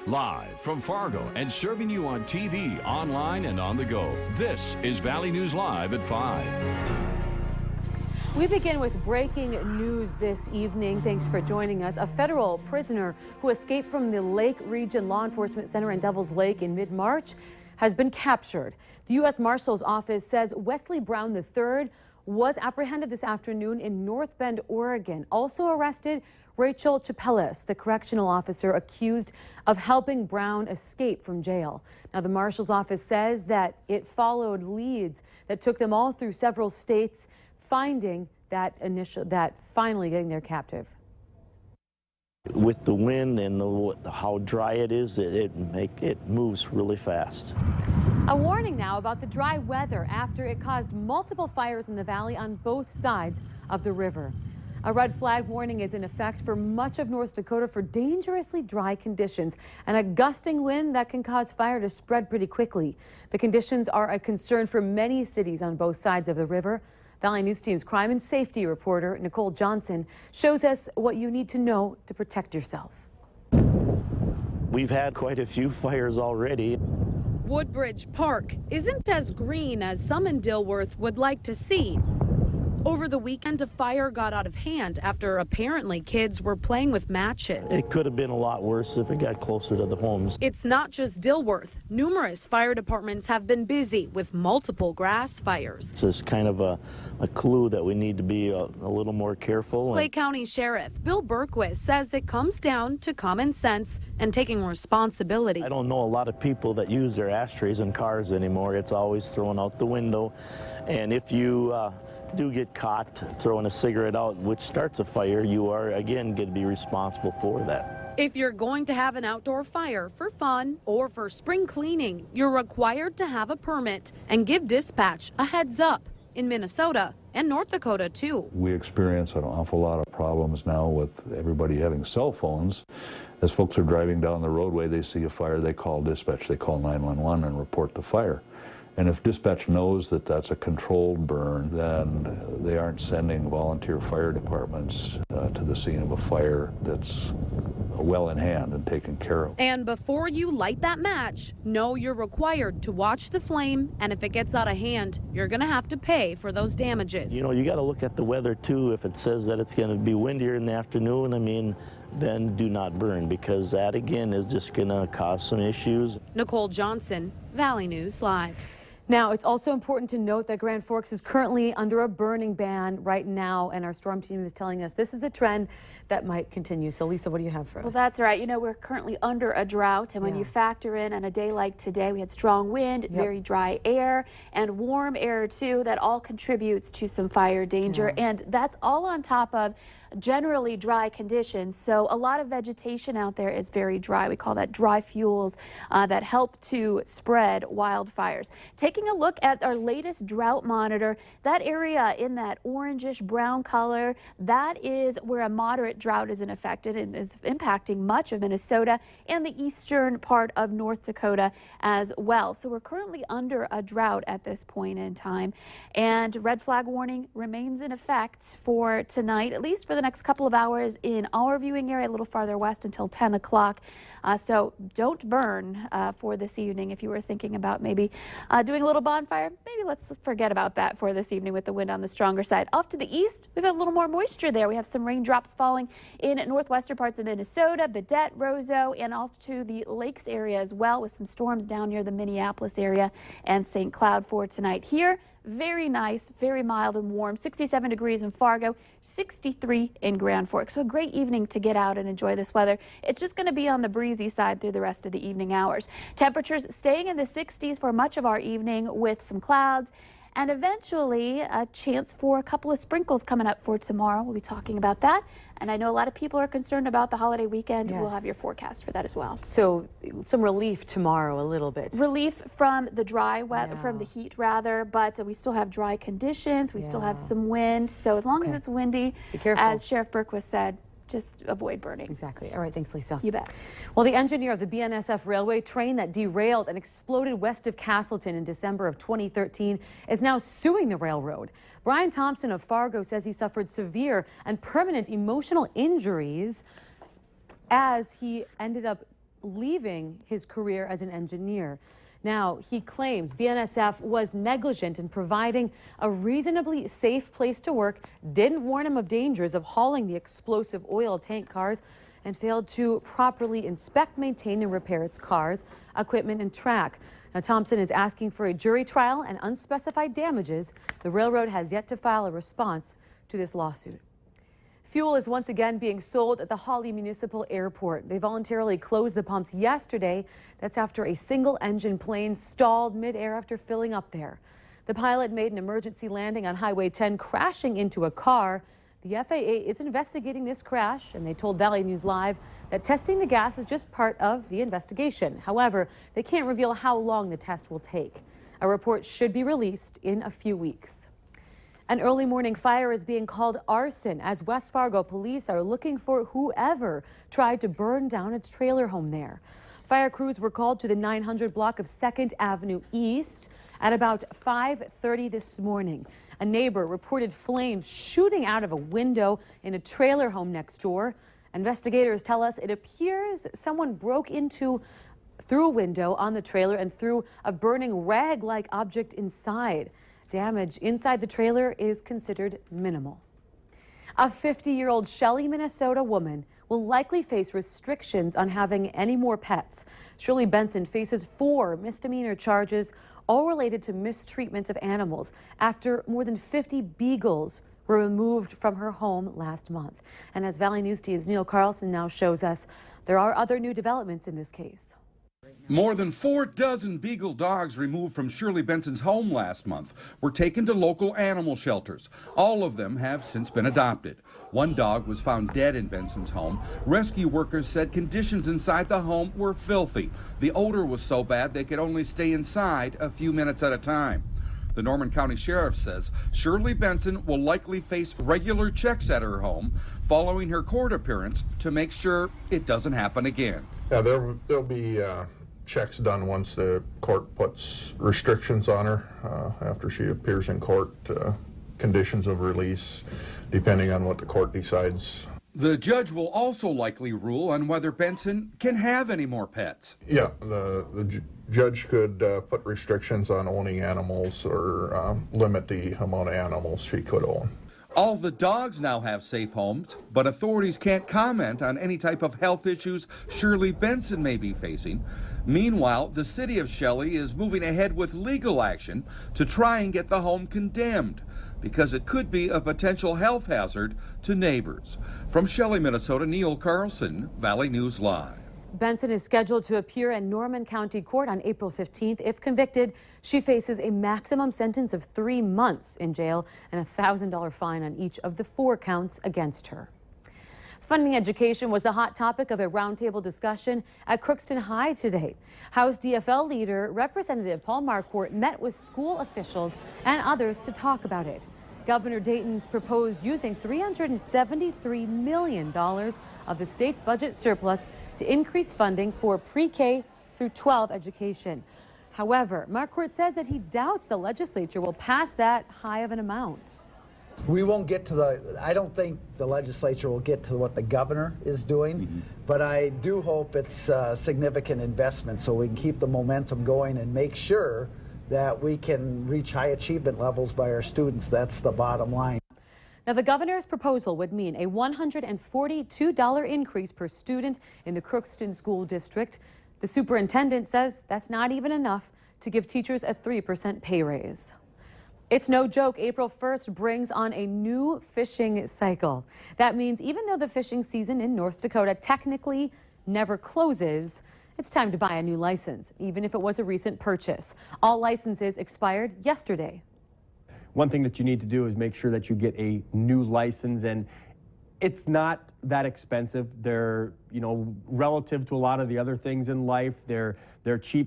Live from Fargo and serving you on TV, online, and on the go. This is Valley News Live at 5. We begin with breaking news this evening. Thanks for joining us. A federal prisoner who escaped from the Lake Region Law Enforcement Center in Devils Lake in mid-March has been captured. The U.S. Marshal's Office says Wesley Brown III was apprehended this afternoon in North Bend, Oregon. Also arrested, Rachel Chapelis, the correctional officer accused of helping Brown escape from jail. Now, the Marshal's Office says that it followed leads that took them all through several states, finding that finally getting their captive. With the wind and how dry it is, it moves really fast. A warning now about the dry weather after it caused multiple fires in the valley on both sides of the river. A red flag warning is in effect for much of North Dakota for dangerously dry conditions and a gusting wind that can cause fire to spread pretty quickly. The conditions are a concern for many cities on both sides of the river. Valley News Team's crime and safety reporter Nicole Johnson shows us what you need to know to protect yourself. We've had quite a few fires already. Woodbridge Park isn't as green as some in Dilworth would like to see. Over the weekend, a fire got out of hand after apparently kids were playing with matches. It could have been a lot worse if it got closer to the homes. It's not just Dilworth. Numerous fire departments have been busy with multiple grass fires. So it's kind of a clue that we need to be a little more careful. Clay County Sheriff Bill Berquist says it comes down to common sense and taking responsibility. I don't know a lot of people that use their ashtrays in cars anymore. It's always thrown out the window. And if you do get caught throwing a cigarette out, which starts a fire, you are again going to be responsible for that. If you're going to have an outdoor fire for fun or for spring cleaning, you're required to have a permit and give dispatch a heads up in Minnesota and North Dakota too. We experience an awful lot of problems now with everybody having cell phones. As folks are driving down the roadway, they see a fire, they call dispatch, they call 911 and report the fire. And if dispatch knows that that's a controlled burn, then they aren't sending volunteer fire departments to the scene of a fire that's well in hand and taken care of. And before you light that match, know you're required to watch the flame, and if it gets out of hand, you're going to have to pay for those damages. You know, you got to look at the weather too. If it says that it's going to be windier in the afternoon, I mean, then do not burn, because that again is just going to cause some issues. Nicole Johnson, Valley News Live. Now, it's also important to note that Grand Forks is currently under a burning ban right now, and our storm team is telling us this is a trend that might continue. So, Lisa, what do you have for us? Well, that's right. You know, we're currently under a drought, and when you factor in on a day like today, we had strong wind, very dry air, and warm air, too. That all contributes to some fire danger, and that's all on top of generally dry conditions. So a lot of vegetation out there is very dry. We call that dry fuels that help to spread wildfires. Taking a look at our latest drought monitor, that area in that orangish brown color, that is where a moderate drought is in effect and is impacting much of Minnesota and the eastern part of North Dakota as well. So we're currently under a drought at this point in time, and red flag warning remains in effect for tonight, at least for the next couple of hours in our viewing area, a little farther west until 10 o'clock. So don't burn for this evening. If you were thinking about maybe doing a little bonfire, maybe let's forget about that for this evening with the wind on the stronger side. Off to the east, we've got a little more moisture there. We have some raindrops falling in northwestern parts of Minnesota, Badette, Roseau, and off to the lakes area as well, with some storms down near the Minneapolis area and St. Cloud for tonight. Here, very nice, very mild and warm, 67 degrees in Fargo, 63 in Grand Forks. So a great evening to get out and enjoy this weather. It's just going to be on the breezy side through the rest of the evening hours. Temperatures staying in the 60s for much of our evening with some clouds, and eventually a chance for a couple of sprinkles coming up for tomorrow. We'll be talking about that. And I know a lot of people are concerned about the holiday weekend. We'll have your forecast for that as well. So some relief tomorrow, a little bit. Relief from the dry weather, from the heat rather, but we still have dry conditions. We still have some wind. So as long as it's windy, be careful. As Sheriff Berquist said, just avoid burning. Exactly. All right. Thanks, Lisa. You bet. Well, the engineer of the BNSF railway train that derailed and exploded west of Castleton in December of 2013 is now suing the railroad. Brian Thompson of Fargo says he suffered severe and permanent emotional injuries as he ended up leaving his career as an engineer. Now, he claims BNSF was negligent in providing a reasonably safe place to work, didn't warn him of dangers of hauling the explosive oil tank cars, and failed to properly inspect, maintain, and repair its cars, equipment, and track. Now, Thompson is asking for a jury trial and unspecified damages. The railroad has yet to file a response to this lawsuit. Fuel is once again being sold at the Hawley Municipal Airport. They voluntarily closed the pumps yesterday. That's after a single-engine plane stalled midair after filling up there. The pilot made an emergency landing on Highway 10, crashing into a car. The FAA is investigating this crash, and they told Valley News Live that testing the gas is just part of the investigation. However, they can't reveal how long the test will take. A report should be released in a few weeks. An early morning fire is being called arson as West Fargo police are looking for whoever tried to burn down a trailer home there. Fire crews were called to the 900 block of 2nd Avenue East at about 5:30 this morning. A neighbor reported flames shooting out of a window in a trailer home next door. Investigators tell us it appears someone broke through a window on the trailer and threw a burning rag-like object inside. Damage inside the trailer is considered minimal. A 50-year-old Shirley, Minnesota woman will likely face restrictions on having any more pets. Shirley Benson faces 4 misdemeanor charges, all related to mistreatment of animals, after more than 50 beagles were removed from her home last month. And as Valley News Team's Neil Carlson now shows us, there are other new developments in this case. More than 4 dozen beagle dogs removed from Shirley Benson's home last month were taken to local animal shelters. All of them have since been adopted. One dog was found dead in Benson's home. Rescue workers said conditions inside the home were filthy. The odor was so bad they could only stay inside a few minutes at a time. The Norman County Sheriff says Shirley Benson will likely face regular checks at her home following her court appearance to make sure it doesn't happen again. Yeah, there'll be checks done once the court puts restrictions on her after she appears in court, conditions of release, depending on what the court decides. The judge will also likely rule on whether Benson can have any more pets. Yeah, the judge could put restrictions on owning animals or limit the amount of animals she could own. All the dogs now have safe homes, but authorities can't comment on any type of health issues Shirley Benson may be facing. Meanwhile, the city of Shelley is moving ahead with legal action to try and get the home condemned because it could be a potential health hazard to neighbors. From Shelley, Minnesota, Neil Carlson, Valley News Live. Benson is scheduled to appear in Norman County Court on April 15th. If convicted, she faces a maximum sentence of 3 months in jail and a $1,000 fine on each of the 4 counts against her. Funding education was the hot topic of a roundtable discussion at Crookston High today. House DFL leader Representative Paul Marquardt met with school officials and others to talk about it. Governor Dayton's proposed using $373 million of the state's budget surplus to increase funding for pre-K through 12 education. However, Marquardt says that he doubts the legislature will pass that high of an amount. We won't get to I don't think the legislature will get to what the governor is doing, but I do hope it's a significant investment so we can keep the momentum going and make sure that we can reach high achievement levels by our students. That's the bottom line. Now, the governor's proposal would mean a $142 increase per student in the Crookston School District. The superintendent says that's not even enough to give teachers a 3% pay raise. It's no joke, April 1st brings on a new fishing cycle. That means even though the fishing season in North Dakota technically never closes, it's time to buy a new license, even if it was a recent purchase. All licenses expired yesterday. One thing that you need to do is make sure that you get a new license, and it's not that expensive. They're, relative to a lot of the other things in life, they're cheap.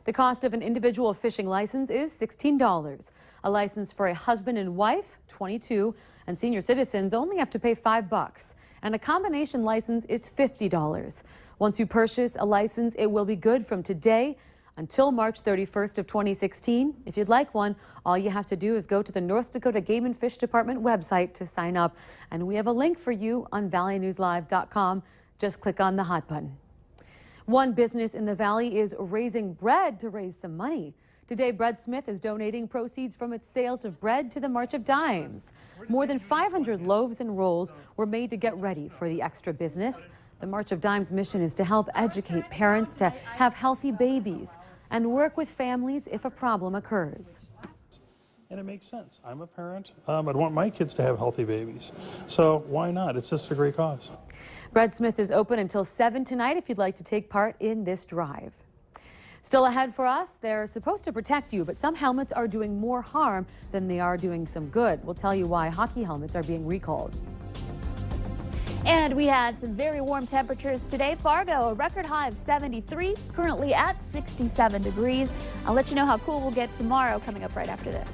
The cost of an individual fishing license is $16. A license for a husband and wife, $22, and senior citizens only have to pay $5. And a combination license is $50. Once you purchase a license, it will be good from today until March 31st of 2016. If you'd like one, all you have to do is go to the North Dakota Game and Fish Department website to sign up. And we have a link for you on valleynewslive.com. Just click on the hot button. One business in the valley is raising bread to raise some money. Today, Bread Smith is donating proceeds from its sales of bread to the March of Dimes. More than 500 loaves and rolls were made to get ready for the extra business. The March of Dimes mission is to help educate parents to have healthy babies and work with families if a problem occurs. And it makes sense. I'm a parent. I'd want my kids to have healthy babies. So why not? It's just a great cause. Bread Smith is open until 7 tonight if you'd like to take part in this drive. Still ahead for us, they're supposed to protect you, but some helmets are doing more harm than they are doing some good. We'll tell you why hockey helmets are being recalled. And we had some very warm temperatures today. Fargo, a record high of 73, currently at 67 degrees. I'll let you know how cool we'll get tomorrow coming up right after this.